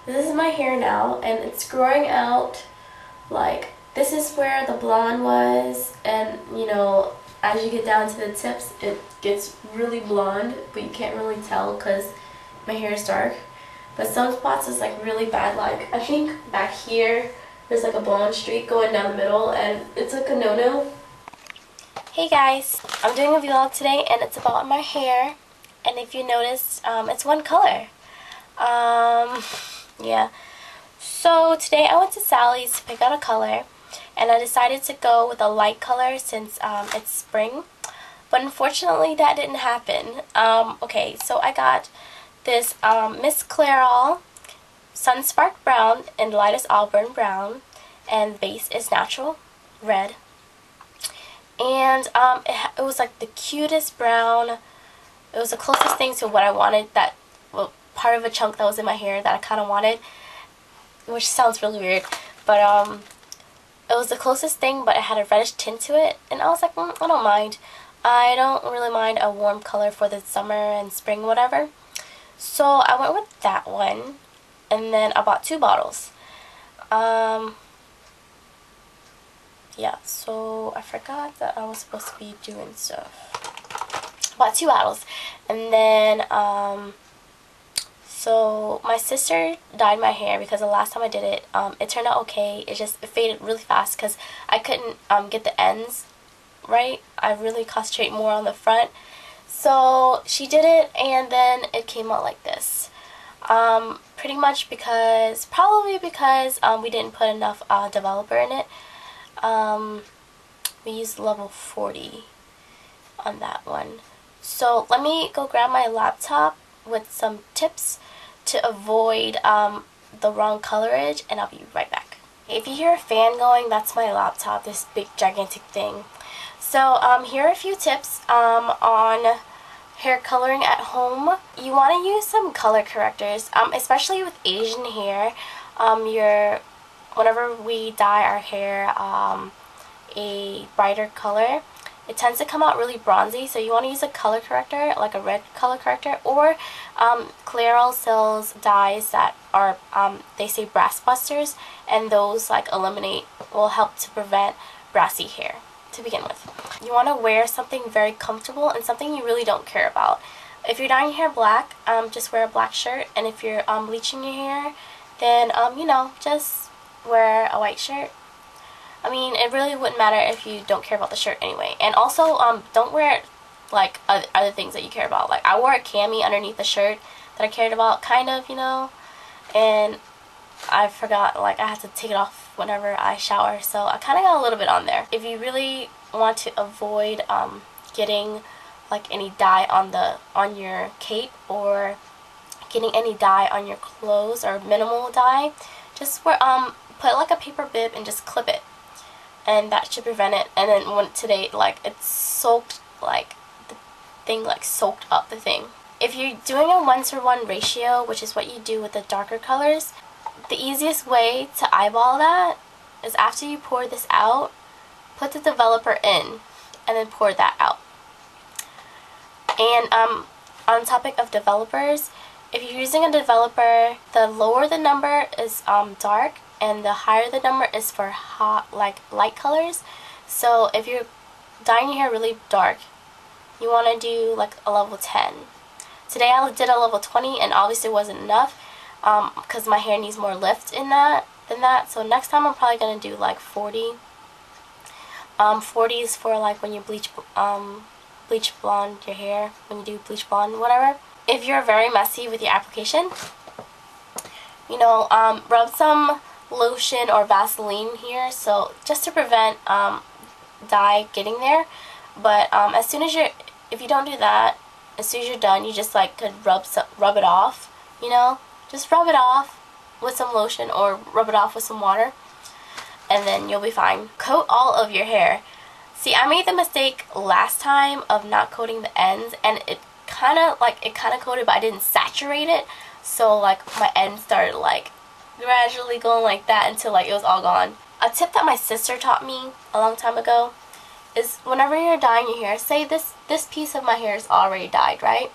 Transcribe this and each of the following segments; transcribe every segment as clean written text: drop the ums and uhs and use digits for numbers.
This is my hair now, and it's growing out. Like, this is where the blonde was, and you know, as you get down to the tips, it gets really blonde, but you can't really tell because my hair is dark. But some spots is like really bad. Like, I think back here there's like a blonde streak going down the middle, and it's like a no-no. Hey guys, I'm doing a vlog today, and it's about my hair. And if you noticed, it's one color. Yeah. So today I went to Sally's to pick out a color, and I decided to go with a light color since it's spring. But unfortunately that didn't happen. Okay, so I got this Miss Clairol Sunsparked brown and lightest auburn brown, and the base is natural red. And it was like the cutest brown. It was the closest thing to what I wanted, that, well, part of a chunk that was in my hair that I kind of wanted, which sounds really weird, but it was the closest thing, but it had a reddish tint to it, and I was like, I don't mind. I don't really mind a warm color for the summer and spring, whatever. So I went with that one, and then I bought 2 bottles. Yeah, so I forgot that I was supposed to be doing stuff. Bought 2 bottles, and then so my sister dyed my hair because the last time I did it, it turned out okay. It faded really fast because I couldn't get the ends right. I really concentrate more on the front. So she did it, and then it came out like this. Pretty much probably because we didn't put enough developer in it. We used level 40 on that one. So let me go grab my laptop with some tips to avoid the wrong colorage, and I'll be right back. If you hear a fan going, that's my laptop, this big gigantic thing. So here are a few tips on hair coloring at home. You want to use some color correctors, especially with Asian hair. Whenever we dye our hair a brighter color, it tends to come out really bronzy, so you want to use a color corrector, like a red color corrector, or Clairol sells dyes that are, they say brass busters, and those will help to prevent brassy hair to begin with. You want to wear something very comfortable and something you really don't care about. If you're dyeing your hair black, just wear a black shirt, and if you're bleaching your hair, then, you know, just wear a white shirt. I mean, it really wouldn't matter if you don't care about the shirt anyway. And also, don't wear, like, other things that you care about. Like, I wore a cami underneath the shirt that I cared about, kind of, you know. And I forgot, like, I had to take it off whenever I shower. So I kind of got a little bit on there. If you really want to avoid getting, like, any dye on your cape, or getting any dye on your clothes, or minimal dye, just put, like, a paper bib and just clip it. And that should prevent it. And then today, like, it's soaked, like, the thing, like, soaked up the thing. If you're doing a 1:1 ratio, which is what you do with the darker colors, the easiest way to eyeball that is after you pour this out, put the developer in, and then pour that out. And on topic of developers, if you're using a developer, the lower the number is dark, and the higher the number is for hot, like, light colors. So if you're dyeing your hair really dark, you want to do like a level 10. Today I did a level 20, and obviously it wasn't enough because my hair needs more lift than that. So next time I'm probably going to do like 40. 40 is for like when you bleach blonde your hair, when you do bleach blonde, whatever. If you're very messy with your application, you know, rub some lotion or Vaseline here, so just to prevent dye getting there. But if you don't do that, as soon as you're done, you just like could rub it off, you know, just rub it off with some lotion or rub it off with some water, and then you'll be fine. Coat all of your hair. See, I made the mistake last time of not coating the ends, and it kind of coated, but I didn't saturate it, so like my ends started like gradually going like that until like it was all gone. A tip that my sister taught me a long time ago is whenever you're dyeing your hair, say this piece of my hair is already dyed, right?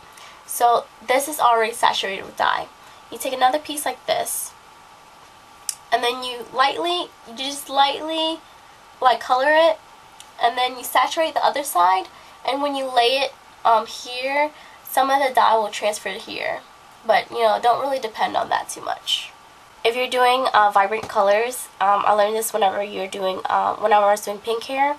So this is already saturated with dye. You take another piece like this, and then you just lightly like color it, and then you saturate the other side, and when you lay it here, some of the dye will transfer to here, but you know, don't really depend on that too much. If you're doing vibrant colors, I learned this whenever you're doing whenever I was doing pink hair,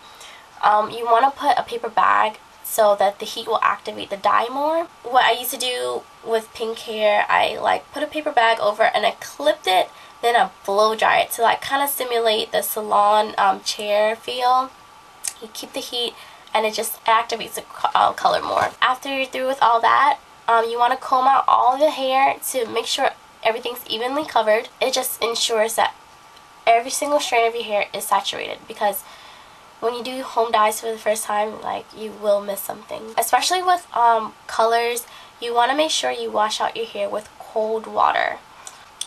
you want to put a paper bag so that the heat will activate the dye more. What I used to do with pink hair, I like put a paper bag over and I clipped it, then I blow dry it to like kind of simulate the salon chair feel. You keep the heat and it just activates the color more. After you're through with all that, you want to comb out all the hair to make sure everything's evenly covered. It just ensures that every single strand of your hair is saturated, because when you do home dyes for the first time, like, you will miss something. Especially with colors, you want to make sure you wash out your hair with cold water.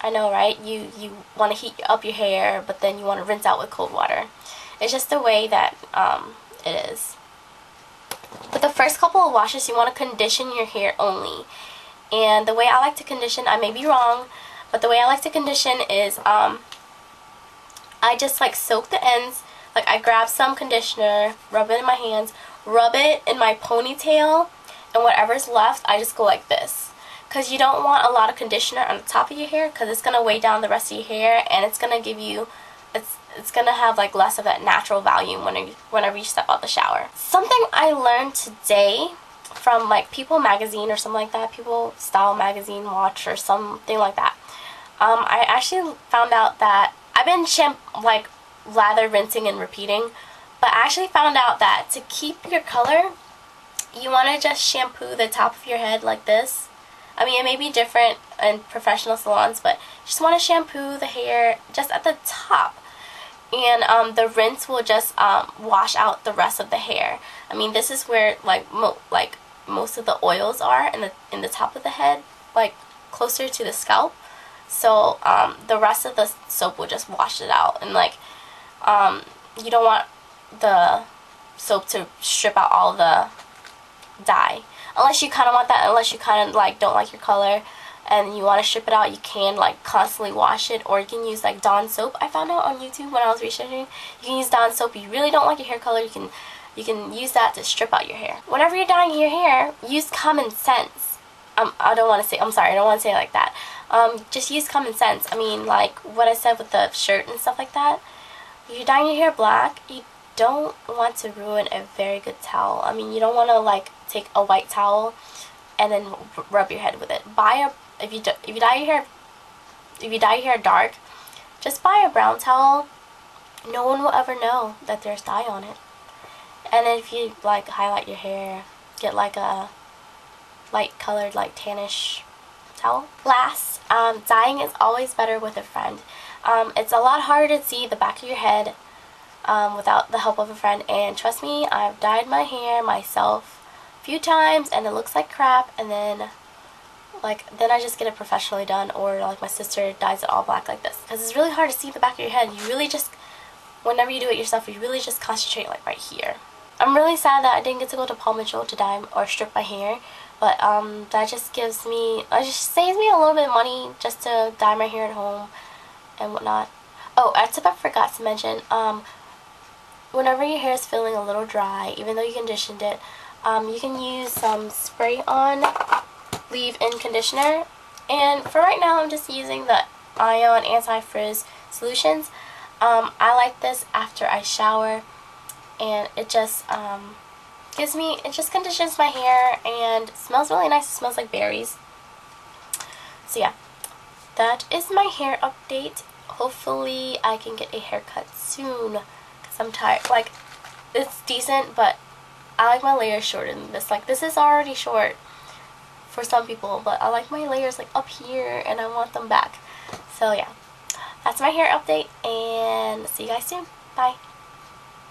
I know, right? You want to heat up your hair, but then you want to rinse out with cold water. It's just the way that it is. With the first couple of washes, you want to condition your hair only. And the way I like to condition, I may be wrong, but the way I like to condition is I just like soak the ends. Like, I grab some conditioner, rub it in my hands, rub it in my ponytail, and whatever's left, I just go like this. Because you don't want a lot of conditioner on the top of your hair, because it's going to weigh down the rest of your hair, and it's going to give you, it's going to have like less of that natural volume whenever you step out the shower. Something I learned today from like People magazine or something like that, People Style magazine watch or something like that. I actually found out that I've been lather, rinsing, and repeating, but I actually found out that to keep your color, you want to just shampoo the top of your head like this. I mean, it may be different in professional salons, but you just want to shampoo the hair just at the top, and the rinse will just wash out the rest of the hair. I mean, this is where most of the oils are in the top of the head, like closer to the scalp. So the rest of the soap will just wash it out, and like you don't want the soap to strip out all the dye. Unless you kind of want that, unless you kind of like don't like your color and you want to strip it out, you can like constantly wash it, or you can use like Dawn soap. I found out on YouTube when I was researching, you can use Dawn soap. You really don't like your hair color, you can use that to strip out your hair. Whenever you're dyeing your hair, use common sense. I don't want to say it like that. Just use common sense. I mean, like what I said with the shirt and stuff like that. If you're dyeing your hair black, you don't want to ruin a very good towel. I mean, you don't want to like take a white towel and then rub your head with it. If you dye your hair dark, just buy a brown towel. No one will ever know that there's dye on it. And then if you like highlight your hair, get like a light colored, like tannish towel. Last, dyeing is always better with a friend. It's a lot harder to see the back of your head without the help of a friend, and trust me, I've dyed my hair myself a few times and it looks like crap, and then I just get it professionally done, or like my sister dyes it all black like this, because it's really hard to see the back of your head. You really just, whenever you do it yourself, you really just concentrate like right here. I'm really sad that I didn't get to go to Paul Mitchell to dye or strip my hair, but that just saves me a little bit of money just to dye my hair at home and whatnot. Oh, a tip I forgot to mention, whenever your hair is feeling a little dry, even though you conditioned it, you can use some spray-on leave-in conditioner. And for right now, I'm just using the Ion Anti-Frizz Solutions. I like this after I shower, and it just conditions my hair, and it smells really nice. It smells like berries. So yeah, that is my hair update. Hopefully I can get a haircut soon, because I'm tired. Like, it's decent, but I like my layers shorter than this. Like, this is already short for some people, but I like my layers like up here, and I want them back. So yeah, that's my hair update, and see you guys soon. Bye.